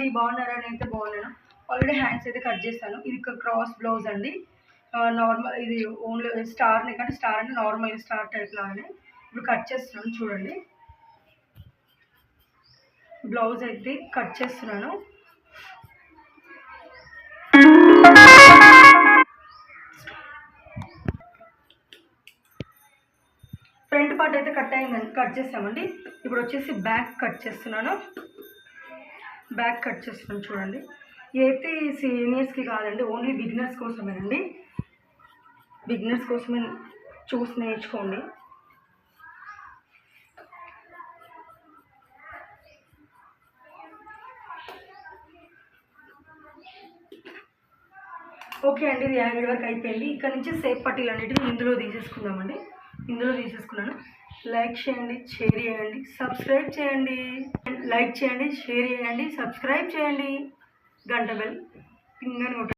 అండి, బాగున్నారా? నేనైతే బాగున్నాను. ఆల్రెడీ హ్యాండ్స్ అయితే కట్ చేశాను. ఇది క్రాస్ బ్లౌజ్ అండి. నార్మల్ ఇది ఓన్లీ స్టార్ నెక్ అంటే స్టార్ అంటే నార్మల్ స్టార్ టైప్ లాగానే. ఇప్పుడు కట్ చేస్తున్నాను చూడండి. బ్లౌజ్ అయితే కట్ చేస్తున్నాను. ఫ్రంట్ పార్ట్ అయితే కట్ చేసామండి. ఇప్పుడు వచ్చేసి బ్యాక్ కట్ చేస్తున్నాను. చూడండి. ఇదైతే సీనియర్స్కి కాదండి, ఓన్లీ బిగినర్స్ కోసమేనండి. బిగినర్స్ కోసమే చూసి నేర్చుకోండి. ఓకే అండి, ఇది యాంగిల్ వర్క్ అయిపోయింది. ఇక్కడ నుంచి సేప్ పట్టీలు అన్నిటిని ఇందులో తీసేసుకుందామండి. ఇందులో తీసేసుకున్నాను. లైక్ చేయండి, షేర్ చేయండి, సబ్స్క్రైబ్ చేయండి. లైక్ చేయండి, షేర్ చేయండి, సబ్స్క్రైబ్ చేయండి. గంట బెల్ పింగని